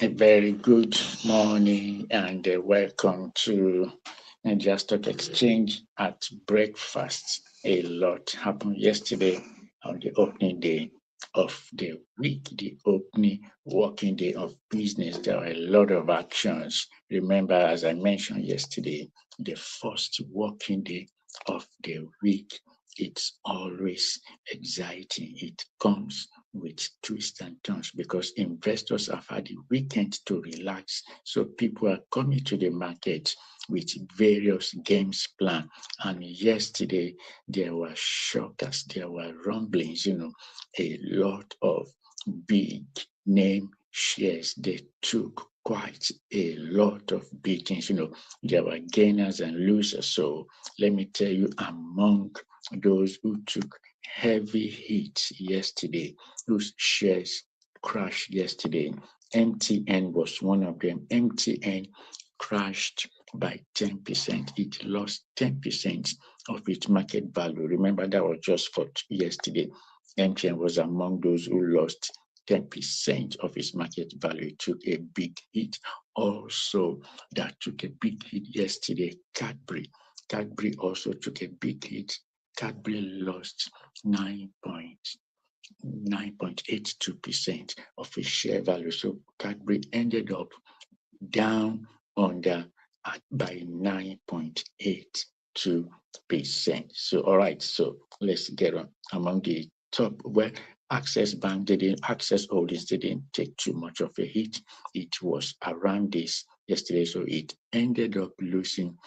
A very good morning and welcome to Nigerian Stock Exchange at breakfast. A lot happened yesterday on the opening day of the week, the opening working day of business. There were a lot of actions. Remember, as I mentioned yesterday, the first working day of the week, it's always exciting. It comes with twists and turns because investors have had the weekend to relax. So people are coming to the market with various games planned. And yesterday there were shockers, there were rumblings, a lot of big name shares. They took quite a lot of beatings. There were gainers and losers. So let me tell you, among those who took heavy hits yesterday, whose shares crashed yesterday, MTN was one of them. MTN crashed by 10%. It lost 10% of its market value. Remember, that was just for yesterday. MTN was among those who lost 10% of its market value. It took a big hit. Also, that took a big hit yesterday, Cadbury. Cadbury also took a big hit. Cadbury lost 9.82% of its share value. So Cadbury ended up down under by 9.82%. So all right, so let's get on. Among the top, well, Access Holdings didn't take too much of a hit. It was around this yesterday, so it ended up losing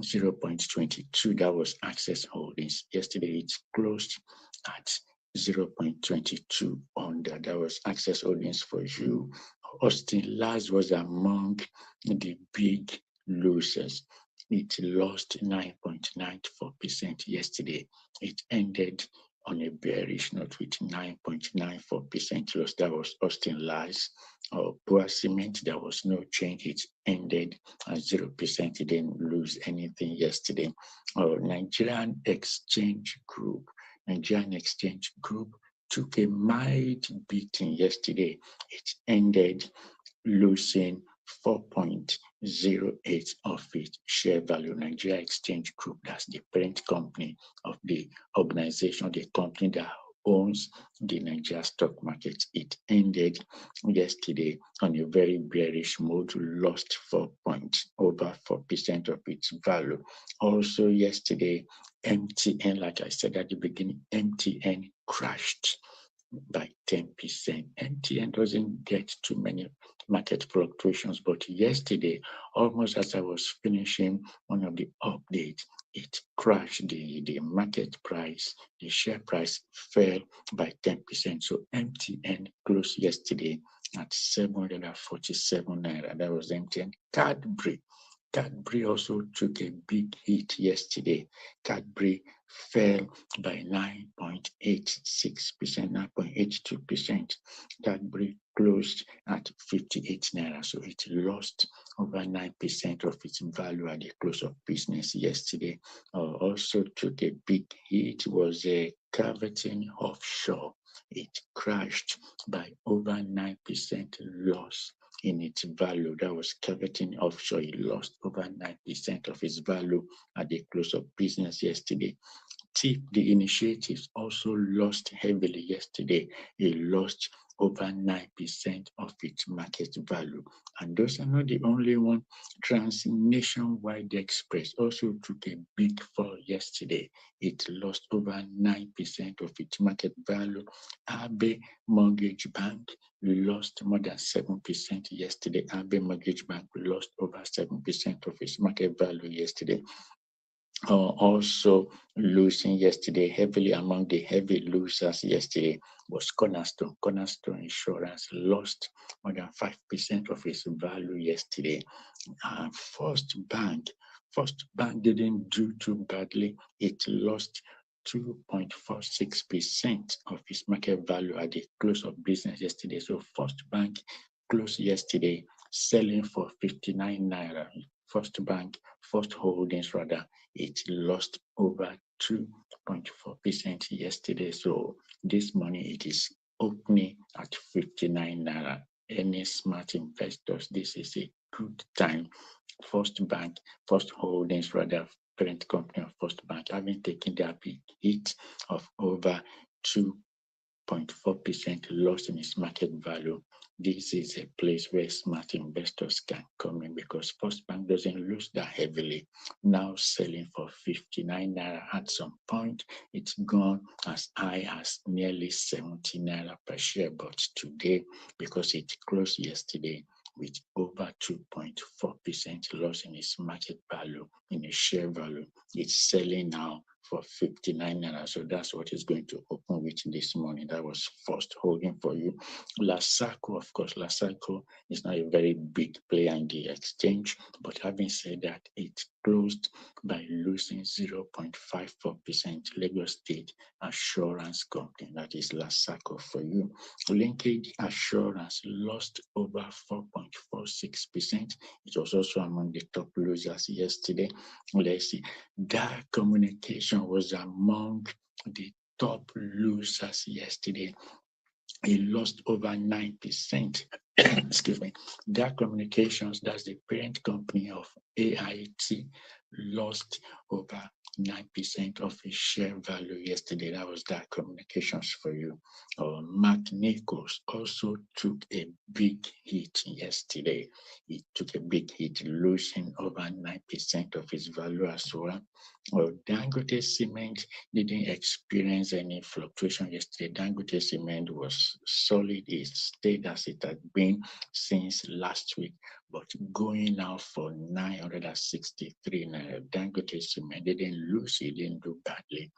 0.22. That was Access Holdings. Yesterday it closed at 0.22 under. That was Access Holdings for you. Austin Lars was among the big losers. It lost 9.94% yesterday. It ended on a bearish note with 9.94% loss. That was Austin Lars. Poor Cement, there was no change. It ended at 0%. It didn't lose anything yesterday. Nigerian Exchange Group took a mighty beating yesterday. It ended losing 4.08 of its share value. Nigeria Exchange Group, that's the parent company of the organization, the company that owns the Nigeria stock market. It ended yesterday on a very bearish mode, lost over 4% of its value. Also yesterday, MTN, like I said at the beginning, MTN crashed by 10%. MTN doesn't get too many market fluctuations, but yesterday, almost as I was finishing one of the updates, it crashed. The market price, the share price fell by 10%. So MTN closed yesterday at 747 naira. That was MTN. Cadbury also took a big hit yesterday. Cadbury fell by 9.86%, 9.82%. Cadbury closed at 58 naira, so it lost over 9% of its value at the close of business yesterday. Also took a big hit was a Caverton offshore. It crashed by over 9% loss in its value. That was Caverton offshore. It lost over 9% of its value at the close of business yesterday. TIP, the initiatives, also lost heavily yesterday. It lost over 9% of its market value. And those are not the only one. Nationwide Express also took a big fall yesterday. It lost over 9% of its market value. Abe Mortgage Bank lost more than 7% yesterday. Abe Mortgage Bank lost over 7% of its market value yesterday. Also losing yesterday heavily. Among the heavy losers yesterday was Cornerstone. Cornerstone Insurance lost more than 5% of its value yesterday. First Bank didn't do too badly. It lost 2.46% of its market value at the close of business yesterday. So First Bank closed yesterday selling for 59 naira. First Holdings rather, it lost over 2.4% yesterday. So this morning it is opening at 59 naira. any smart investors, this is a good time. First Bank, First Holdings, rather, parent company of First Bank, having taken their big hit of over 2.4% loss in its market value. This is a place where smart investors can come in because First Bank doesn't lose that heavily. Now selling for 59 naira at some point, it's gone as high as nearly 70 naira per share. But today, because it closed yesterday with over 2.4% loss in its market value, in its share value, it's selling now for 59 naira. So that's what is going to open with this morning. That was First Holding for you. Lasaco, of course, Lasaco is not a very big player in the exchange, but having said that, it closed by losing 0.54%. Lagos State Assurance Company, that is Lasaco for you. Linkage Assurance lost over 4.46%. It was also among the top losers yesterday. Let's see. That communication was among the top losers yesterday. It lost over 9%. Excuse me. That Communications, that's the parent company of AIT, lost over 9% of its share value yesterday. That was that Communications for you. Mark Nichols also took a big hit yesterday. It took a big hit, losing over 9% of its value as well. Dangote Cement didn't experience any fluctuation yesterday. Dangote Cement was solid. It stayed as it had been since last week, but going now for 963 naira. Dangote Cement didn't lose, it didn't do badly.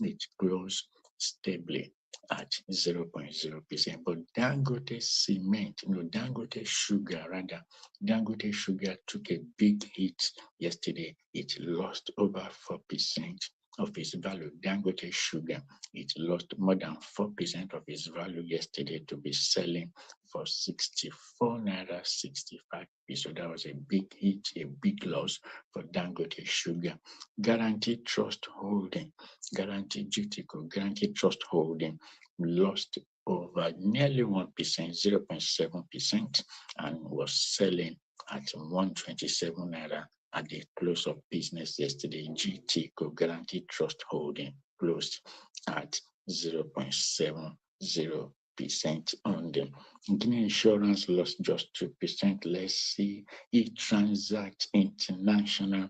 It grows stably at 0.0%. But Dangote Cement, Dangote Sugar rather, Dangote Sugar took a big hit yesterday. It lost over 4% of its value. Dangote Sugar, it lost more than 4% of its value yesterday to be selling for 64 naira 65. So that was a big hit, a big loss for Dangote Sugar. Guaranteed Trust Holding, Guaranteed GTCO, Guaranteed Trust Holding lost over nearly 1%, 0.7%, and was selling at 127 naira at the close of business yesterday. GTCO, Guaranteed Trust Holding, closed at 0.70% on them. Guinea Insurance lost just 2%. Let's see. eTransact International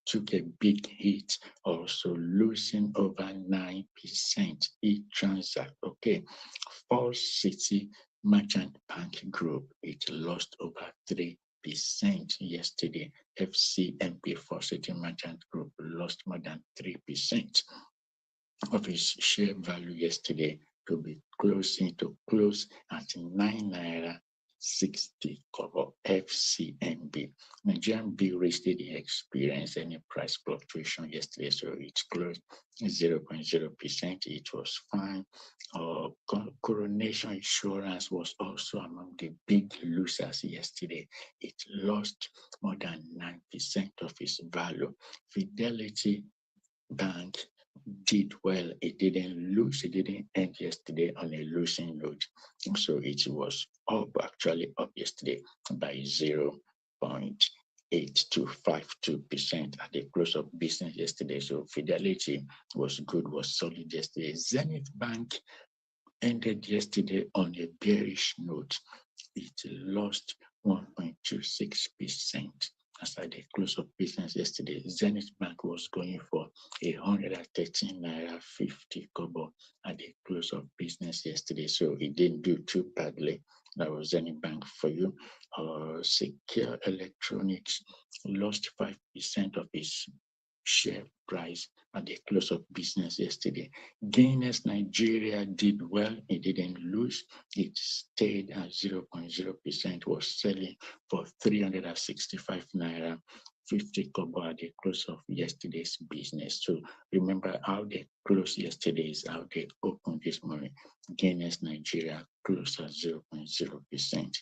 took a big hit, also losing over 9%. eTransact, okay. Falls City Merchant Bank Group, it lost over 3% yesterday. FCMP, Falls City Merchant Group, lost more than 3% of its share value yesterday to be close at 9 naira 60 kobo. FCMB. Nigerian Breweries didn't experience any price fluctuation yesterday, so it closed 0.0%. It was fine. Coronation Insurance was also among the big losers yesterday. It lost more than 9% of its value. Fidelity Bank did well. It didn't lose. It didn't end yesterday on a losing note. So it was actually up yesterday by 0.8252% at the close of business yesterday. So Fidelity was good, was solid yesterday. Zenith Bank ended yesterday on a bearish note. It lost 1.26%. As at the close of business yesterday, Zenith Bank was going for 113 naira 50 kobo at the close of business yesterday, so it didn't do too badly. That was Zenith Bank for you. Secure Electronics lost 5% of its share price at the close of business yesterday. Guinness Nigeria did well. It didn't lose. It stayed at 0.0%, was selling for 365 naira 50 kobo at the close of yesterday's business. So remember how they closed yesterday is how they opened this morning. Guinness Nigeria closed at 0.0%.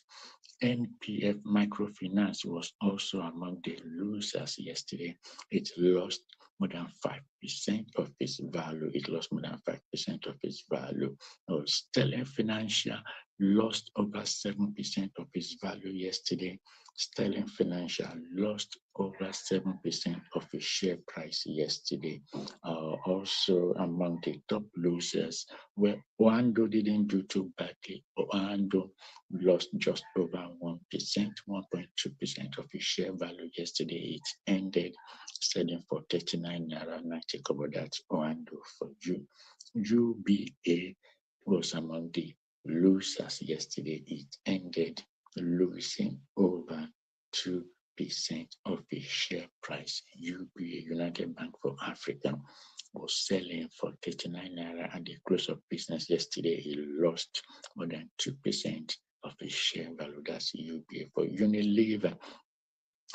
NPF Microfinance was also among the losers yesterday. It lost more than 5% of its value. It lost more than 5% of its value. Sterling Financial lost over 7% of its value yesterday. Sterling Financial lost over 7% of its share price yesterday. Also among the top losers, where Oando didn't do too badly. Oando lost just over 1%, 1.2% of its share value yesterday. It ended selling for 39 naira 90 kobo. That's Oando for you. UBA was among the losers yesterday. It ended losing over 2% of its share price. UBA, United Bank for Africa, was selling for 39 naira at the close of business yesterday. It lost more than 2% of its share value. That's UBA. For Unilever,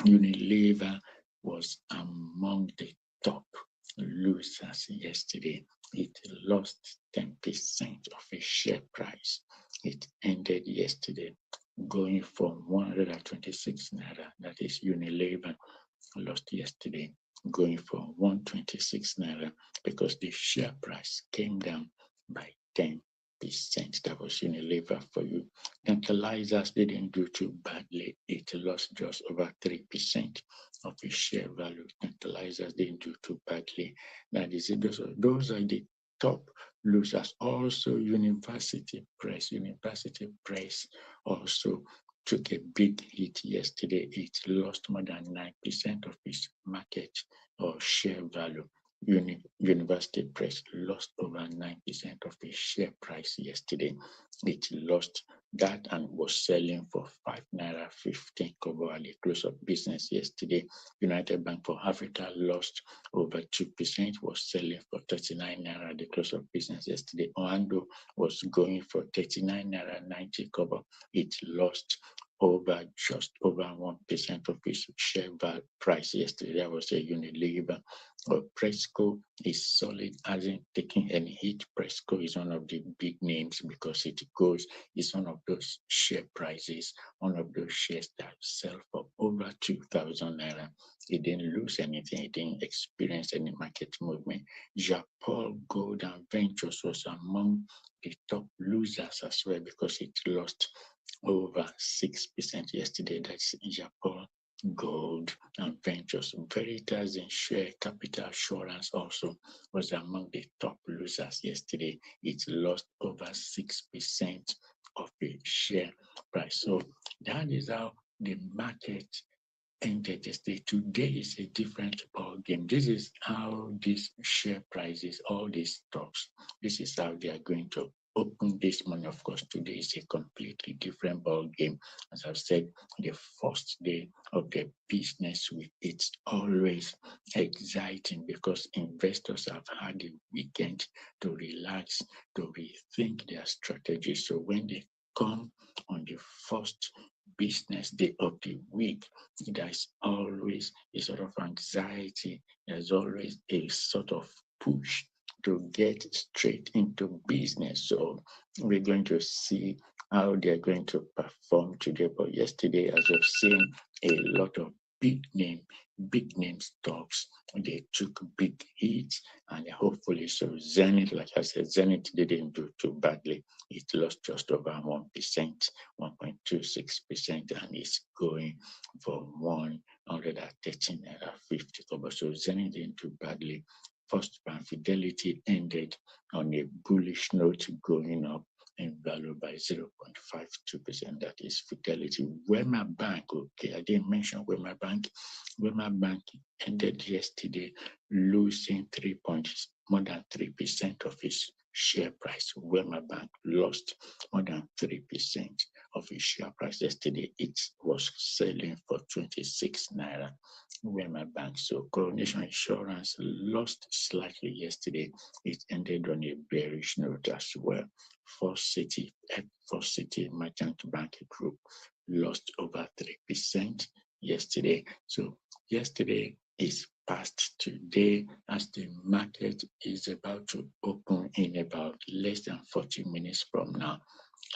Unilever was among the top losers yesterday. It lost 10% of its share price. It ended yesterday going from 126 naira, that is Unilever, lost yesterday, going from 126 naira because the share price came down by 10%. That was Unilever for you. Tantalizers didn't do too badly. It lost just over 3% of its share value. Tantalizers didn't do too badly. That is it. Those are the top losers. Also, University Press also took a big hit yesterday. It lost more than 9% of its market or share value. University Press lost over 9% of its share price yesterday. It lost that and was selling for 5 naira 15 kobo at the close of business yesterday. United Bank for Africa lost over 2%, was selling for 39 naira at the close of business yesterday. Oando was going for 39 naira 90 kobo. It lost just over 1% of its share price yesterday. That was a Unilever. Presco is solid, hasn't taken any hit. Presco is one of the big names because it's one of those share prices, one of those shares that sell for over 2,000 naira. It didn't lose anything, it didn't experience any market movement. Japol Gold and Ventures was among the top losers as well because it lost over 6% yesterday. That's Japol Gold and Ventures. Veritas Insure Capital Assurance also was among the top losers yesterday. It lost over 6% of the share price. So that is how the market ended yesterday. Today is a different ball game. This is how these share prices, all these stocks, this is how they are going to open this morning. Of course, today is a completely different ball game. As I've said, the first day of the business week, it's always exciting because investors have had a weekend to relax, to rethink their strategy. So when they come on the first business day of the week, there's always a sort of anxiety. There's always a sort of push to get straight into business. So we're going to see how they're going to perform today. But yesterday, as you've seen, a lot of big name stocks, they took big hits, and hopefully so Zenith, like I said, Zenith didn't do too badly. It lost just over 1%, 1.26%, and it's going for 113.50 kobo. So Zenith didn't do badly. First Bank Fidelity ended on a bullish note, going up in value by 0.52%. That is Fidelity. Wema Bank, okay, I didn't mention Wema Bank. Wema Bank ended yesterday losing more than 3% of its share price. Wema Bank lost more than 3% of its share price yesterday. It was selling for 26 naira. Wema Bank. So Coronation Insurance lost slightly yesterday. It ended on a bearish note as well. First City Merchant Bank Group lost over 3% yesterday. So yesterday is past today as the market is about to open in about less than 40 minutes from now.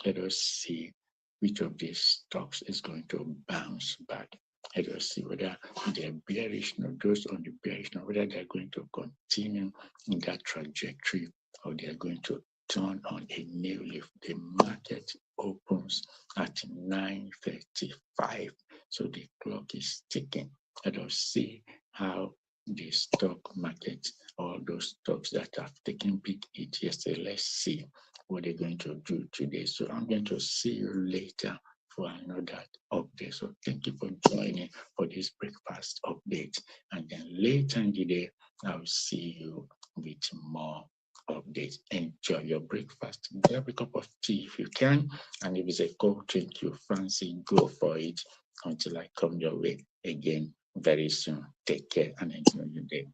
Let us see which of these stocks is going to bounce back. Let us see whether they're bearish, those on the bearish, whether they're going to continue in that trajectory or they're going to turn on a new leaf. The market opens at 9:35. So the clock is ticking. Let us see how the stock market, all those stocks that have taken big hit yesterday, let's see what they're going to do today. So I'm going to see you later for another update. So thank you for joining for this breakfast update. And then later in the day, I'll see you with more updates. Enjoy your breakfast. Grab a cup of tea if you can. And if it's a cold drink you fancy, go for it until I come your way again very soon. Take care and enjoy your day.